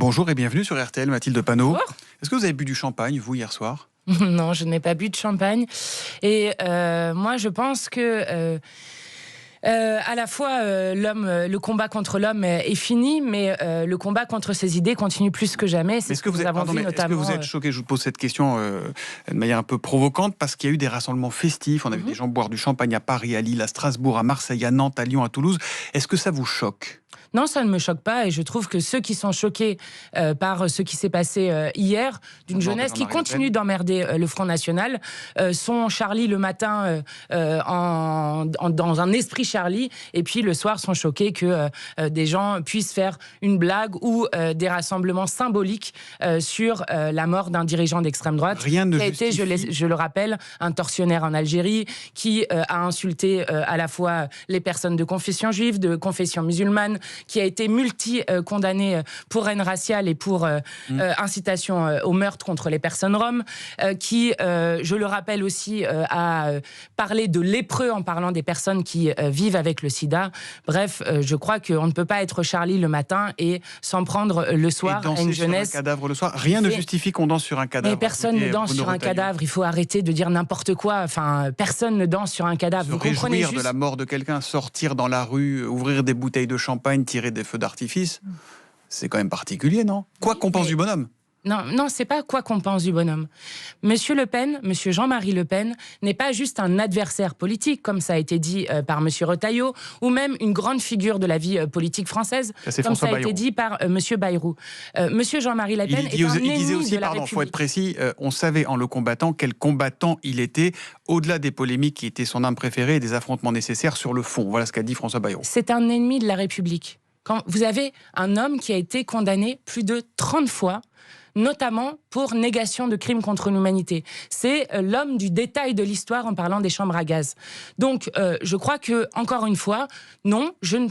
Bonjour et bienvenue sur RTL, Mathilde Panot. Bonjour. Est-ce que vous avez bu du champagne, vous, hier soir? Non, je n'ai pas bu de champagne. Et moi, je pense que à la fois le combat contre l'homme est fini, mais le combat contre ses idées continue plus que jamais. C'est Est-ce que vous êtes, notamment. est-ce que vous êtes choqué? Je vous pose cette question de manière un peu provocante parce qu'il y a eu des rassemblements festifs. On a vu des gens boire du champagne à Paris, à Lille, à Strasbourg, à Marseille, à Nantes, à Lyon, à Toulouse. Est-ce que ça vous choque? Non, ça ne me choque pas, et je trouve que ceux qui sont choqués par ce qui s'est passé hier, d'une jeunesse qui continue d'emmerder le Front National, sont Charlie le matin dans un esprit Charlie, et puis le soir sont choqués que des gens puissent faire une blague ou des rassemblements symboliques sur la mort d'un dirigeant d'extrême droite. Rien ne qui a été, je le rappelle, un tortionnaire en Algérie, qui a insulté à la fois les personnes de confession juive, de confession musulmane, qui a été condamné pour haine raciale et pour incitation au meurtre contre les personnes roms, qui, je le rappelle aussi, a parlé de lépreux en parlant des personnes qui vivent avec le sida. Bref, je crois qu'on ne peut pas être Charlie le matin et s'en prendre le soir à une jeunesse. Sur un cadavre le soir. Rien ne justifie qu'on danse sur un cadavre. Mais personne ne danse sur un cadavre. Il faut arrêter de dire n'importe quoi. Enfin, personne ne danse sur un cadavre. Vous comprenez juste... de la mort de quelqu'un, sortir dans la rue, ouvrir des bouteilles de champagne, tirer des feux d'artifice, c'est quand même particulier, non? Quoi qu'on pense du bonhomme? Non, c'est pas quoi qu'on pense du bonhomme. Monsieur Le Pen, monsieur Jean-Marie Le Pen, n'est pas juste un adversaire politique, comme ça a été dit par monsieur Retailleau, ou même une grande figure de la vie politique française, comme ça a été dit par monsieur Bayrou. Monsieur Jean-Marie Le Pen est un ennemi de la République. Il faut être précis, on savait en le combattant quel combattant il était, au-delà des polémiques qui étaient son arme préférée et des affrontements nécessaires sur le fond. Voilà ce qu'a dit François Bayrou. C'est un ennemi de la République. Quand vous avez un homme qui a été condamné plus de 30 fois, notamment pour négation de crimes contre l'humanité. C'est l'homme du détail de l'histoire en parlant des chambres à gaz. Donc, je crois que, encore une fois, non, on ne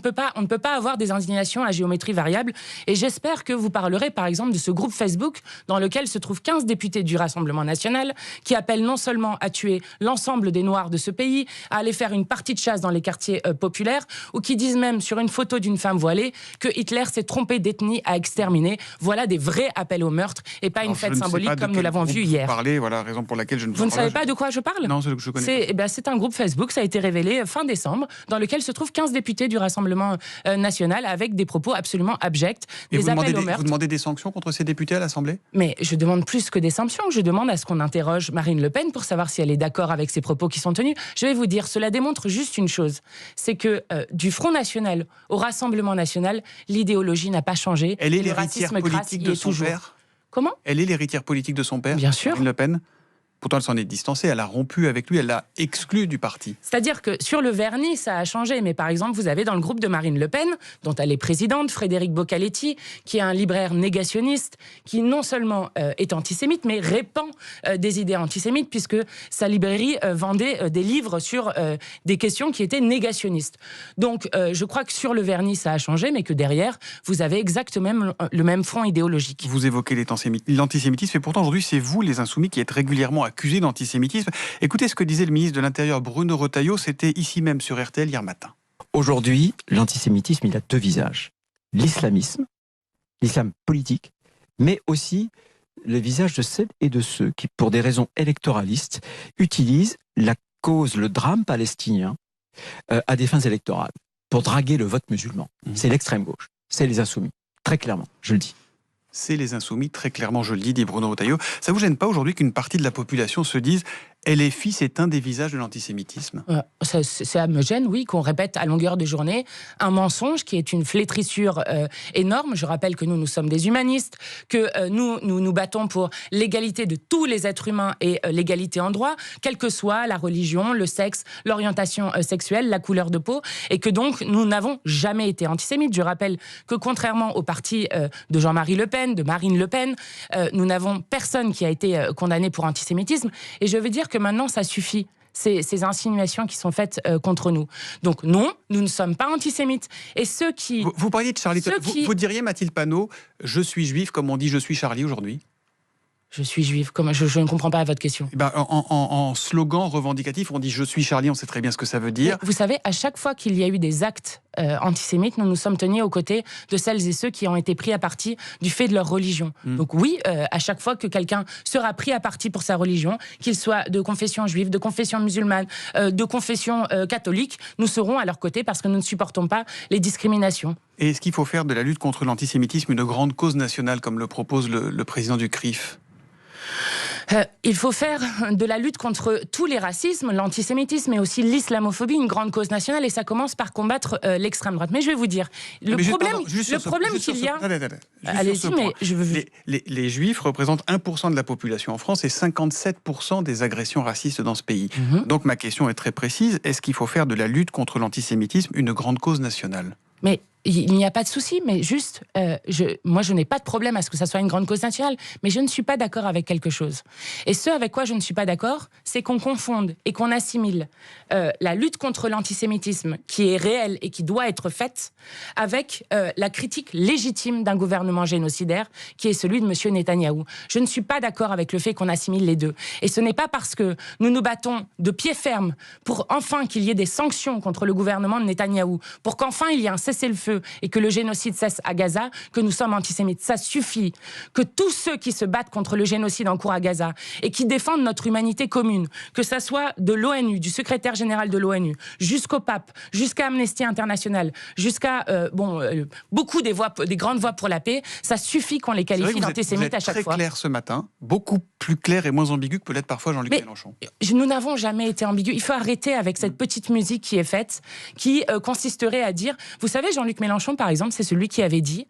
peut pas avoir des indignations à géométrie variable. Et j'espère que vous parlerez, par exemple, de ce groupe Facebook dans lequel se trouvent 15 députés du Rassemblement national qui appellent non seulement à tuer l'ensemble des Noirs de ce pays, à aller faire une partie de chasse dans les quartiers populaires, ou qui disent même sur une photo d'une femme voilée que Hitler s'est trompé d'ethnie à exterminer. Voilà des vrais appels au meurtre et pas une fête symbolique comme nous l'avons vu hier. Voilà, raison pour laquelle je ne Vous ne savez pas de quoi je parle? Non, je connais pas. C'est un groupe Facebook, ça a été révélé fin décembre, dans lequel se trouvent 15 députés du Rassemblement national avec des propos absolument abjects, des appels au meurtre. Vous demandez des sanctions contre ces députés à l'Assemblée? Mais je demande plus que des sanctions, je demande à ce qu'on interroge Marine Le Pen pour savoir si elle est d'accord avec ces propos qui sont tenus. Je vais vous dire, cela démontre juste une chose, c'est que du Front National au Rassemblement national, l'idéologie n'a pas changé. Elle est l'héritière politique de son père? Comment? Elle est l'héritière politique de son père? Bien sûr. Marine Le Pen. Pourtant, elle s'en est distancée, elle a rompu avec lui, elle l'a exclu du parti. C'est-à-dire que sur le vernis, ça a changé. Mais par exemple, vous avez dans le groupe de Marine Le Pen, dont elle est présidente, Frédéric Boccaletti, qui est un libraire négationniste, qui non seulement est antisémite, mais répand des idées antisémites, puisque sa librairie vendait des livres sur des questions qui étaient négationnistes. Donc, je crois que sur le vernis, ça a changé, mais que derrière, vous avez exactement le même front idéologique. Vous évoquez l'antisémitisme, et pourtant, aujourd'hui, c'est vous, les Insoumis, qui êtes régulièrement accusé d'antisémitisme. Écoutez ce que disait le ministre de l'Intérieur Bruno Retailleau, c'était ici même sur RTL hier matin. Aujourd'hui, l'antisémitisme, il a deux visages. L'islamisme, l'islam politique, mais aussi le visage de celles et de ceux qui, pour des raisons électoralistes, utilisent la cause, le drame palestinien à des fins électorales, pour draguer le vote musulman. C'est l'extrême gauche, c'est les Insoumis, très clairement, je le dis. C'est les Insoumis, très clairement, je le dis, dit Bruno Retailleau. Ça vous gêne pas aujourd'hui qu'une partie de la population se dise LFI, c'est un des visages de l'antisémitisme? Ça me gêne, oui, qu'on répète à longueur de journée un mensonge qui est une flétrissure énorme. Je rappelle que nous sommes des humanistes, que nous battons pour l'égalité de tous les êtres humains et l'égalité en droit, quelle que soit la religion, le sexe, l'orientation sexuelle, la couleur de peau, et que donc nous n'avons jamais été antisémites. Je rappelle que contrairement au parti de Jean-Marie Le Pen, de Marine Le Pen, nous n'avons personne qui a été condamné pour antisémitisme. Et je veux dire que maintenant, ça suffit. Ces insinuations qui sont faites contre nous. Donc non, nous ne sommes pas antisémites. Et ceux qui... Vous parliez de Charlie. Vous diriez, Mathilde Panot, je suis juif comme on dit je suis Charlie aujourd'hui? je suis juive. Je ne comprends pas votre question. En slogan revendicatif, on dit « je suis Charlie », on sait très bien ce que ça veut dire. Vous savez, à chaque fois qu'il y a eu des actes antisémites, nous nous sommes tenus aux côtés de celles et ceux qui ont été pris à partie du fait de leur religion. Donc oui, à chaque fois que quelqu'un sera pris à partie pour sa religion, qu'il soit de confession juive, de confession musulmane, de confession catholique, nous serons à leur côté parce que nous ne supportons pas les discriminations. Et est-ce qu'il faut faire de la lutte contre l'antisémitisme une grande cause nationale, comme le propose le président du CRIF ? Il faut faire de la lutte contre tous les racismes, l'antisémitisme, mais aussi l'islamophobie, une grande cause nationale, et ça commence par combattre l'extrême droite. Mais je vais vous dire, le problème qu'il y a... Allez-y, mais je veux... Les Juifs représentent 1% de la population en France et 57% des agressions racistes dans ce pays. Donc ma question est très précise, est-ce qu'il faut faire de la lutte contre l'antisémitisme une grande cause nationale ? Mais il n'y a pas de souci, mais juste, moi je n'ai pas de problème à ce que ça soit une grande cause nationale, mais je ne suis pas d'accord avec quelque chose. Et ce avec quoi je ne suis pas d'accord, c'est qu'on confonde et qu'on assimile la lutte contre l'antisémitisme, qui est réelle et qui doit être faite, avec la critique légitime d'un gouvernement génocidaire, qui est celui de M. Netanyahou. Je ne suis pas d'accord avec le fait qu'on assimile les deux. Et ce n'est pas parce que nous nous battons de pied ferme pour enfin qu'il y ait des sanctions contre le gouvernement de Netanyahou, pour qu'enfin il y ait un cessez-le-feu et que le génocide cesse à Gaza, que nous sommes antisémites. Ça suffit. Que tous ceux qui se battent contre le génocide en cours à Gaza et qui défendent notre humanité commune, que ça soit de l'ONU, du secrétaire général de l'ONU, jusqu'au pape, jusqu'à Amnesty International, jusqu'à beaucoup des grandes voix pour la paix, ça suffit qu'on les qualifie d'antisémites à chaque fois. Vous êtes très clair ce matin, beaucoup plus clair et moins ambigu que peut-être parfois Jean-Luc Mélenchon. Nous n'avons jamais été ambigus. Il faut arrêter avec cette petite musique qui est faite, qui consisterait à dire... Vous savez, Jean-Luc Mélenchon, par exemple, c'est celui qui avait dit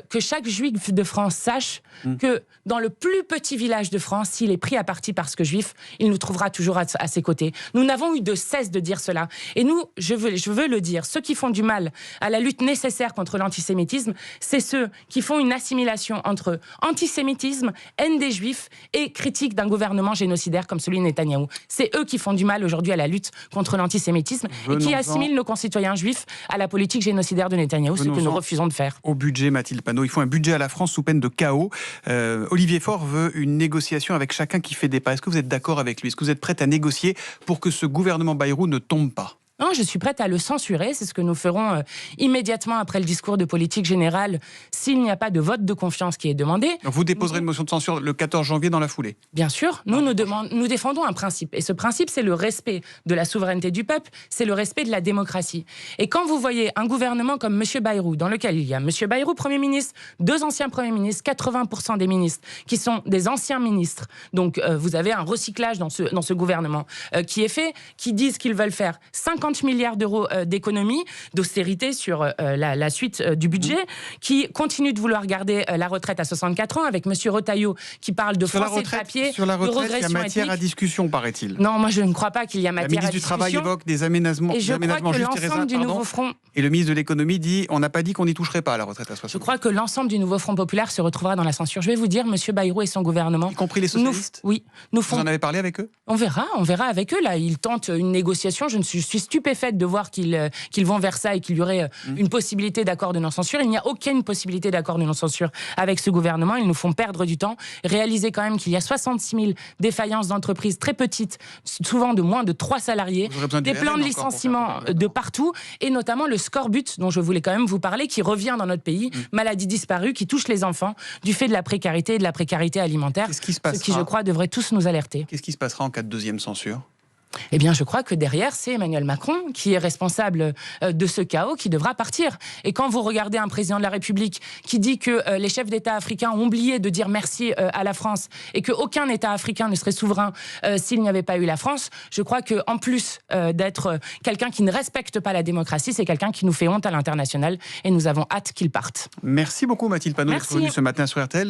que chaque juif de France sache que dans le plus petit village de France, s'il est pris à partie parce que juif, il nous trouvera toujours à ses côtés. Nous n'avons eu de cesse de dire cela. Et nous, je veux le dire, ceux qui font du mal à la lutte nécessaire contre l'antisémitisme, c'est ceux qui font une assimilation entre antisémitisme, haine des juifs et critique d'un gouvernement génocidaire comme celui de Netanyahou. C'est eux qui font du mal aujourd'hui à la lutte contre l'antisémitisme et qui assimilent nos concitoyens juifs à la politique génocidaire de Netanyahou, ce que nous refusons de faire. Au budget, Mathilde Panot, il faut un budget à la France sous peine de chaos. Olivier Faure veut une négociation avec chacun qui fait des pas. Est-ce que vous êtes d'accord avec lui ? Est-ce que vous êtes prête à négocier pour que ce gouvernement Bayrou ne tombe pas ? Non, je suis prête à le censurer. C'est ce que nous ferons immédiatement après le discours de politique générale, s'il n'y a pas de vote de confiance qui est demandé. Donc vous déposerez une motion de censure le 14 janvier dans la foulée ? Bien sûr. Nous défendons un principe. Et ce principe, c'est le respect de la souveraineté du peuple, c'est le respect de la démocratie. Et quand vous voyez un gouvernement comme M. Bayrou, dans lequel il y a M. Bayrou, Premier ministre, 2 anciens Premiers ministres, 80% des ministres qui sont des anciens ministres. Donc vous avez un recyclage dans ce gouvernement qui est fait, qui disent qu'ils veulent faire 50 milliards d'euros d'économies, d'austérité sur la suite du budget, qui continue de vouloir garder la retraite à 64 ans, avec M. Retailleau qui parle de français de papier, sur la retraite, de régression il y a matière ethnique. À discussion, paraît-il. Non, moi je ne crois pas qu'il y a matière à discussion. La ministre du Travail évoque des aménagements, et je crois que l'ensemble du nouveau front... Et le ministre de l'économie dit, on n'a pas dit qu'on n'y toucherait pas à la retraite à 60 ans. Je crois que l'ensemble du nouveau Front populaire se retrouvera dans la censure. Je vais vous dire, M. Bayrou et son gouvernement... Y compris les socialistes ? Vous en avez parlé avec eux ? On verra avec eux. Là, ils tentent une négociation. Je suis stupéfaite de voir qu'ils vont vers ça et qu'il y aurait une possibilité d'accord de non-censure. Il n'y a aucune possibilité d'accord de non-censure avec ce gouvernement. Ils nous font perdre du temps. Réalisez quand même qu'il y a 66 000 défaillances d'entreprises très petites, souvent de moins de 3 salariés, des plans de licenciement de partout, et notamment le scorbut dont je voulais quand même vous parler, qui revient dans notre pays, maladie disparue, qui touche les enfants du fait de la précarité et de la précarité alimentaire, ce qui, je crois, devrait tous nous alerter. Qu'est-ce qui se passera en cas de deuxième censure ? Eh bien, je crois que derrière, c'est Emmanuel Macron qui est responsable de ce chaos, qui devra partir. Et quand vous regardez un président de la République qui dit que les chefs d'État africains ont oublié de dire merci à la France et qu'aucun État africain ne serait souverain s'il n'y avait pas eu la France, je crois qu'en plus d'être quelqu'un qui ne respecte pas la démocratie, c'est quelqu'un qui nous fait honte à l'international et nous avons hâte qu'il parte. Merci beaucoup Mathilde Panot d'être venue ce matin sur RTL.